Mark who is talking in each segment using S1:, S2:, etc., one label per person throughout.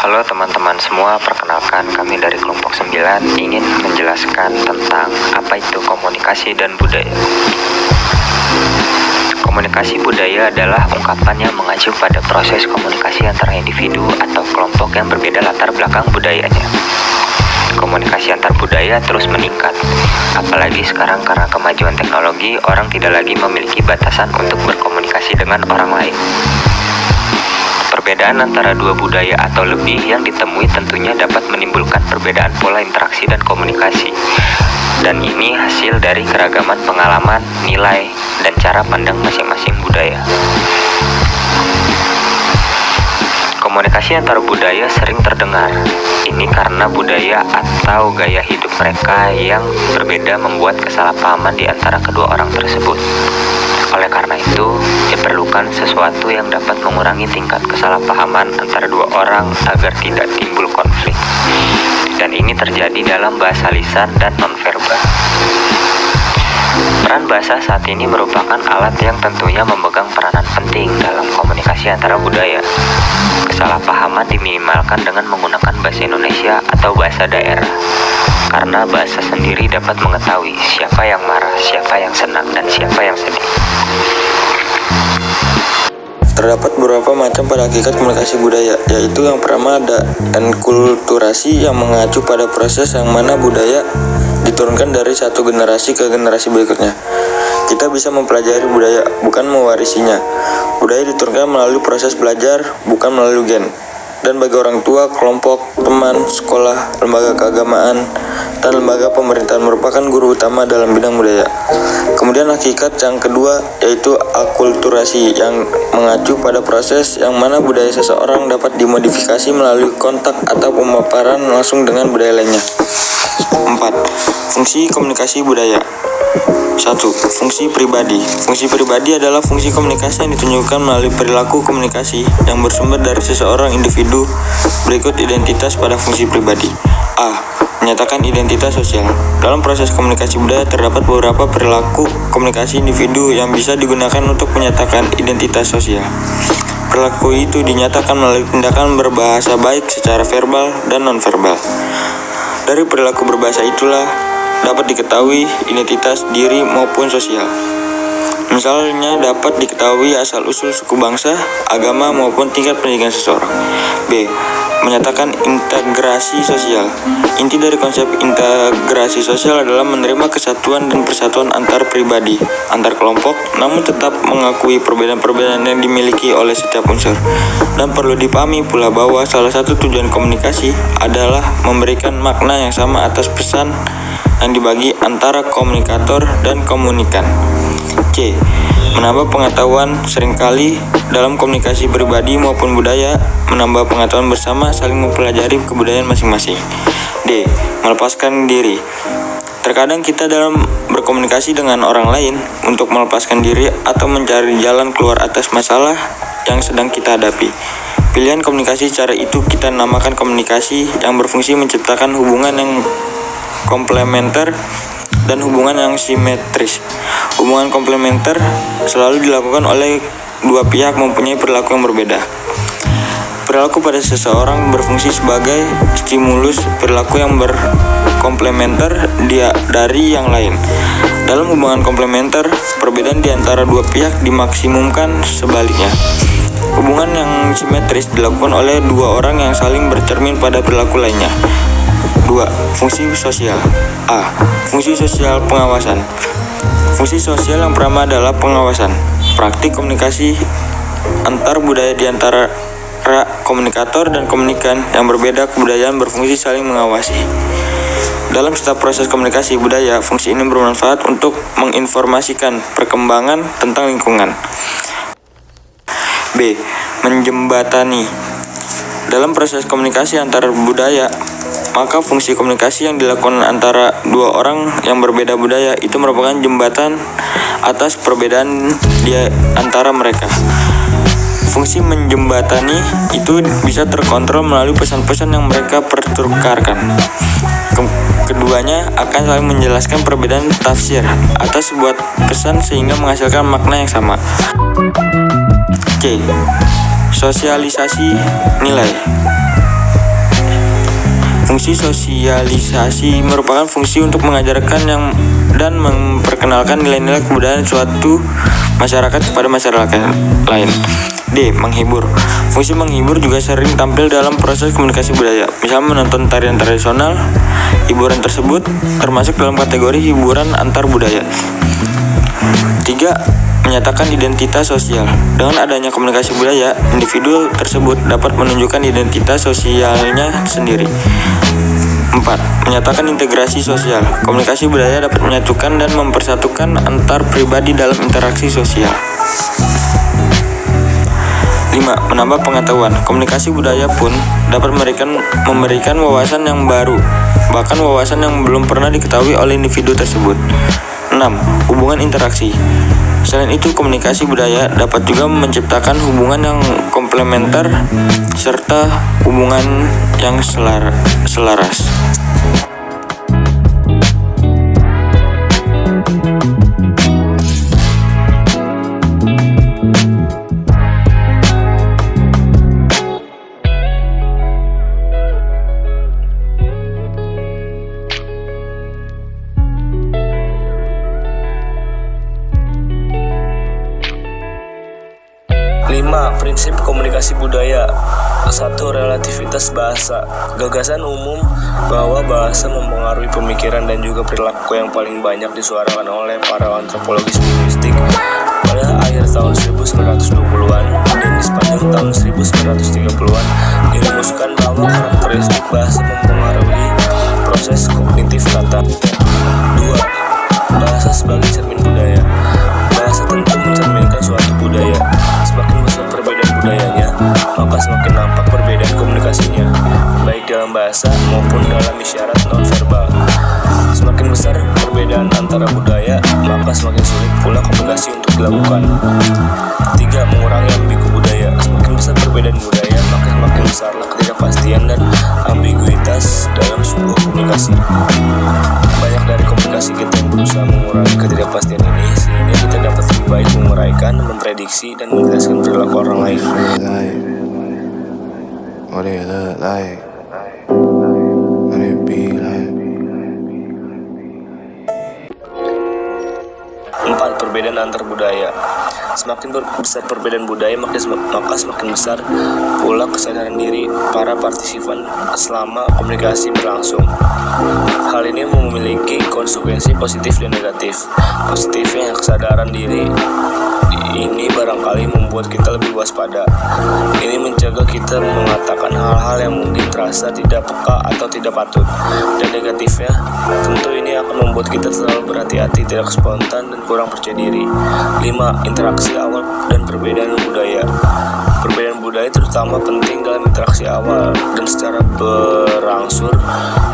S1: Halo teman-teman semua, perkenalkan kami dari kelompok 9 ingin menjelaskan tentang apa itu komunikasi dan budaya. Komunikasi budaya adalah ungkapan yang mengacu pada proses komunikasi antara individu atau kelompok yang berbeda latar belakang budayanya. Komunikasi antar budaya terus meningkat, apalagi sekarang karena kemajuan teknologi, orang tidak lagi memiliki batasan untuk berkomunikasi dengan orang lain. Perbedaan antara dua budaya atau lebih yang ditemui tentunya dapat menimbulkan perbedaan pola interaksi dan komunikasi. Dan ini hasil dari keragaman pengalaman, nilai, dan cara pandang masing-masing budaya. Komunikasi antar budaya sering terdengar. Ini karena budaya atau gaya hidup mereka yang berbeda membuat kesalahpahaman di antara kedua orang tersebut. Oleh karena itu, diperlukan sesuatu yang dapat mengurangi tingkat kesalahpahaman antara dua orang agar tidak timbul konflik. Dan ini terjadi dalam bahasa lisan dan nonverbal. Peran bahasa saat ini merupakan alat yang tentunya memegang peranan penting dalam komunikasi antara budaya. Kesalahpahaman diminimalkan dengan menggunakan bahasa Indonesia atau bahasa daerah. Karena bahasa sendiri dapat mengetahui siapa yang marah, siapa yang senang, dan siapa yang sedih.
S2: Terdapat beberapa macam pada hakikat komunikasi budaya, yaitu yang pertama ada enkulturasi yang mengacu pada proses yang mana budaya diturunkan dari satu generasi ke generasi berikutnya. Kita bisa mempelajari budaya, bukan mewarisinya. Budaya diturunkan melalui proses belajar, bukan melalui gen. Dan bagi orang tua, kelompok, teman, sekolah, lembaga keagamaan, dan lembaga pemerintahan merupakan guru utama dalam bidang budaya. Kemudian hakikat yang kedua yaitu akulturasi yang mengacu pada proses yang mana budaya seseorang dapat dimodifikasi melalui kontak atau pemaparan langsung dengan budaya lainnya. 4. Fungsi komunikasi budaya. 1. Fungsi pribadi. Fungsi pribadi adalah fungsi komunikasi yang ditunjukkan melalui perilaku komunikasi yang bersumber dari seseorang individu. Berikut identitas pada fungsi pribadi. A. Menyatakan identitas sosial. Dalam proses komunikasi budaya terdapat beberapa perilaku komunikasi individu yang bisa digunakan untuk menyatakan identitas sosial. Perilaku itu dinyatakan melalui tindakan berbahasa baik secara verbal dan nonverbal. Dari perilaku berbahasa itulah dapat diketahui identitas diri maupun sosial. Misalnya dapat diketahui asal-usul suku bangsa, agama maupun tingkat pendidikan seseorang. B. Menyatakan integrasi sosial. Inti dari konsep integrasi sosial adalah menerima kesatuan dan persatuan antar pribadi, antar kelompok, namun tetap mengakui perbedaan-perbedaan yang dimiliki oleh setiap unsur. Dan perlu dipahami pula bahwa salah satu tujuan komunikasi adalah memberikan makna yang sama atas pesan yang dibagi antara komunikator dan komunikan. C. Menambah pengetahuan. Seringkali dalam komunikasi pribadi maupun budaya, menambah pengetahuan bersama, saling mempelajari kebudayaan masing-masing. D. Melepaskan diri. Terkadang kita dalam berkomunikasi dengan orang lain untuk melepaskan diri atau mencari jalan keluar atas masalah yang sedang kita hadapi. Pilihan komunikasi cara itu kita namakan komunikasi yang berfungsi menciptakan hubungan yang komplementer dan hubungan yang simetris. Hubungan komplementer selalu dilakukan oleh dua pihak mempunyai perilaku yang berbeda. Perilaku pada seseorang berfungsi sebagai stimulus perilaku yang berkomplementer dari yang lain. Dalam hubungan komplementer, perbedaan di antara dua pihak dimaksimumkan sebaliknya. Hubungan yang simetris dilakukan oleh dua orang yang saling bercermin pada perilaku lainnya. 2. Fungsi sosial. A. Fungsi sosial pengawasan. Fungsi sosial yang pertama adalah pengawasan. Praktik komunikasi antar budaya di antara komunikator dan komunikan yang berbeda kebudayaan berfungsi saling mengawasi. Dalam setiap proses komunikasi budaya, fungsi ini bermanfaat untuk menginformasikan perkembangan tentang lingkungan. B. Menjembatani. Dalam proses komunikasi antar budaya, maka fungsi komunikasi yang dilakukan antara dua orang yang berbeda budaya itu merupakan jembatan atas perbedaan di antara mereka. Fungsi menjembatani itu bisa terkontrol melalui pesan-pesan yang mereka pertukarkan. Keduanya akan saling menjelaskan perbedaan tafsir atas sebuah pesan sehingga menghasilkan makna yang sama. C. Sosialisasi nilai. Fungsi sosialisasi merupakan fungsi untuk mengajarkan dan memperkenalkan nilai-nilai kebudayaan suatu masyarakat kepada masyarakat lain. D. Menghibur. Fungsi menghibur juga sering tampil dalam proses komunikasi budaya. Misalnya menonton tarian tradisional. Hiburan tersebut termasuk dalam kategori hiburan antar budaya. 3. Menyatakan identitas sosial. Dengan adanya komunikasi budaya, individu tersebut dapat menunjukkan identitas sosialnya sendiri. 4. Menyatakan integrasi sosial. Komunikasi budaya dapat menyatukan dan mempersatukan antar pribadi dalam interaksi sosial. 5. Menambah pengetahuan. Komunikasi budaya pun dapat memberikan wawasan yang baru, bahkan wawasan yang belum pernah diketahui oleh individu tersebut. 6. Hubungan interaksi. Selain itu, komunikasi budaya dapat juga menciptakan hubungan yang komplementer serta hubungan yang selaras.
S3: Prinsip komunikasi budaya. 1. Relativitas bahasa. Gagasan umum bahwa bahasa mempengaruhi pemikiran dan juga perilaku yang paling banyak disuarakan oleh para antropologis linguistik pada akhir tahun 1920-an dan di sepanjang tahun 1930-an dirumuskan bahwa karakteristik bahasa mempengaruhi proses kognitif kata. 2. Bahasa sebagai cermin budaya. Bahasa tentu mencerminkan suatu budaya. Semakin besar perbedaan budayanya, maka semakin nampak perbedaan komunikasinya, baik dalam bahasa maupun dalam isyarat nonverbal. Semakin besar perbedaan antara budaya, maka semakin sulit pula komunikasi untuk dilakukan. 3. Mengurangi ambigu budaya. Semakin besar perbedaan budaya, maka semakin besarlah ketidakpastian dan ambiguitas dalam sebuah komunikasi. Banyak dari komunikasi kita yang berusaha mengurangi ketidakpastian ini, sehingga kita dapat lebih baik menguraikan, memprediksi, dan menjelaskan perilaku orang lain. What do you look like? What do you be like? 4. Perbedaan antar budaya. Semakin besar perbedaan budaya, maka semakin besar pula kesadaran diri para partisipan selama komunikasi berlangsung. Hal ini memiliki konsekuensi positif dan negatif. Positifnya, kesadaran diri ini barangkali membuat kita lebih waspada. Ini mencegah kita mengatakan hal-hal yang mungkin terasa tidak peka atau tidak patut. Dan negatifnya, tentu ini akan membuat kita selalu berhati-hati, tidak spontan, dan kurang percaya diri. 5. Interaksi awal dan perbedaan budaya. Perbedaan budaya terutama penting dalam interaksi awal dan secara berangsur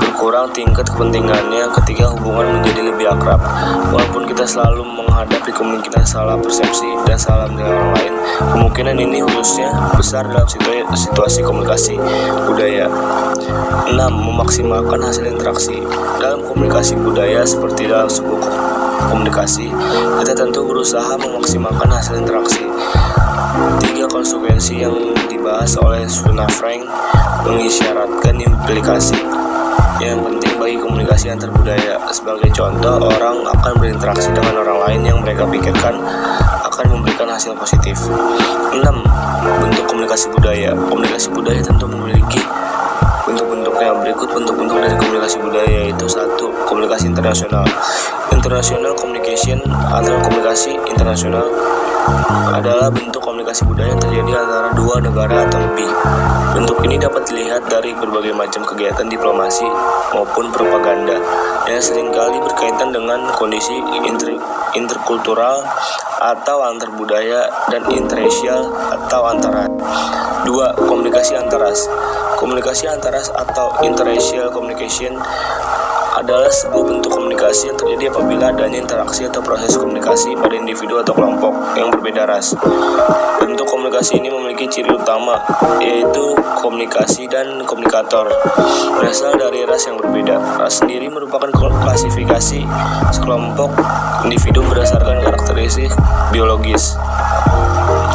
S3: berkurang tingkat kepentingannya ketika hubungan menjadi lebih akrab. Walaupun kita selalu menghadapi kemungkinan salah persepsi dan salah menilai orang lain, kemungkinan ini khususnya besar dalam situasi komunikasi budaya. 6. Memaksimalkan hasil interaksi. Dalam komunikasi budaya seperti dalam sebuah komunikasi, kita tentu berusaha memaksimalkan hasil interaksi. 3. Konsekuensi yang dibahas oleh Suna Frank mengisyaratkan implikasi yang penting bagi komunikasi antar budaya. Sebagai contoh, orang akan berinteraksi dengan orang lain yang mereka pikirkan akan memberikan hasil positif. 6. Bentuk komunikasi budaya. Komunikasi budaya tentu memiliki bentuk-bentuknya. Berikut bentuk-bentuk dari komunikasi budaya, yaitu 1. Komunikasi internasional. International communication atau komunikasi internasional adalah bentuk komunikasi budaya yang terjadi antara dua negara atau lebih. Bentuk ini dapat dilihat dari berbagai macam kegiatan diplomasi maupun propaganda yang seringkali berkaitan dengan kondisi interkultural atau antar budaya dan interracial atau antara. 2. Komunikasi antaras. Komunikasi antaras atau interracial communication adalah sebuah bentuk komunikasi yang terjadi apabila adanya interaksi atau proses komunikasi pada individu atau kelompok yang berbeda ras. Bentuk komunikasi ini memiliki memiliki ciri utama, yaitu komunikasi dan komunikator. Berasal dari ras yang berbeda. Ras sendiri merupakan klasifikasi sekelompok individu berdasarkan karakteristik biologis.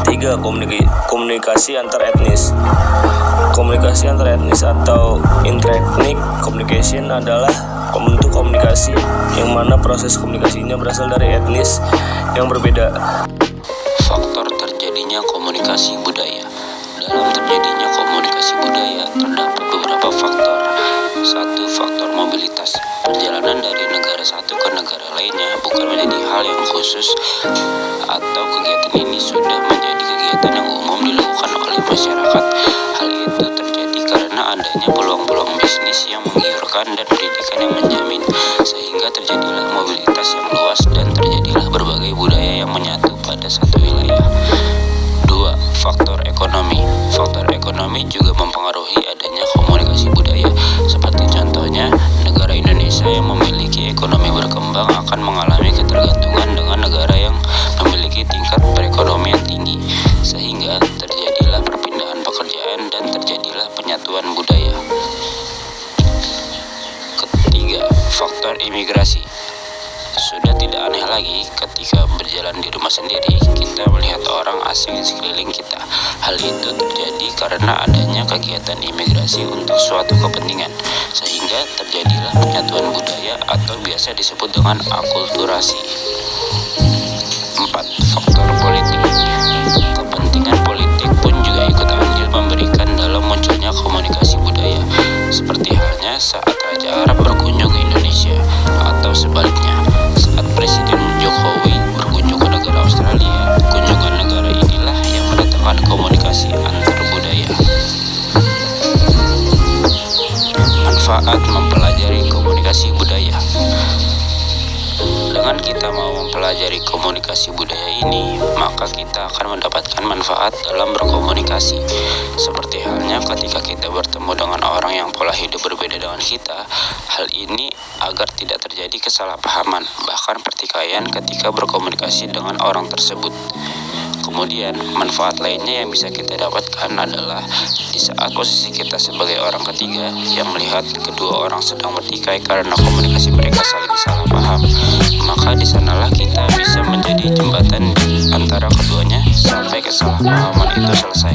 S3: 3. Komunikasi antar etnis. Komunikasi antar etnis atau interethnic communication adalah bentuk komunikasi yang mana proses komunikasinya berasal dari etnis yang berbeda.
S4: Faktor terjadinya komunikasi budaya. Dalam terjadinya komunikasi budaya terdapat beberapa faktor. 1. Faktor mobilitas. Perjalanan dari negara satu ke negara lainnya bukan menjadi hal yang khusus atau kegiatan ini sudah menjadi kegiatan yang umum dilakukan oleh masyarakat. Hal itu terjadi karena adanya peluang-peluang bisnis yang menggiurkan dan pendidikan yang menjamin, sehingga terjadilah mobilitas yang luas dan terjadilah berbagai budaya yang menyatu pada satu wilayah. 2. Faktor ekonomi. Faktor ekonomi juga mempengaruhi adanya komunikasi budaya. Seperti contohnya, negara Indonesia yang memiliki ekonomi berkembang akan mengalami ketergantungan dengan negara yang memiliki tingkat perekonomian tinggi, sehingga terjadilah perpindahan pekerjaan dan terjadilah penyatuan budaya. Ketiga, faktor imigrasi. Sudah tidak aneh lagi ketika berjalan di rumah sendiri, kita melihat orang asing di sekeliling kita. Hal itu terjadi karena adanya kegiatan imigrasi untuk suatu kepentingan, sehingga terjadilah penyatuan budaya atau biasa disebut dengan akulturasi. 4. Faktor politik. Kepentingan politik pun juga ikut andil memberikan dalam munculnya komunikasi budaya, seperti halnya saat Raja Arab berkunjung ke Indonesia, atau sebaliknya. Saat Presiden Jokowi berkunjung ke negara Australia, kunjungan negara inilah yang mendatangkan komunikasi antar budaya. Manfaat mempelajari komunikasi budaya. Dengan kita mau mempelajari komunikasi budaya ini, maka kita akan mendapatkan manfaat dalam berkomunikasi. Seperti halnya ketika kita bertemu dengan orang yang pola hidup berbeda dengan kita, hal ini agar tidak terjadi kesalahpahaman, bahkan pertikaian ketika berkomunikasi dengan orang tersebut. Kemudian, manfaat lainnya yang bisa kita dapatkan adalah di saat posisi kita sebagai orang ketiga yang melihat kedua orang sedang bertikai karena komunikasi mereka saling salah paham, maka di sanalah kita bisa menjadi jembatan antara keduanya sampai kesalahpahaman itu selesai.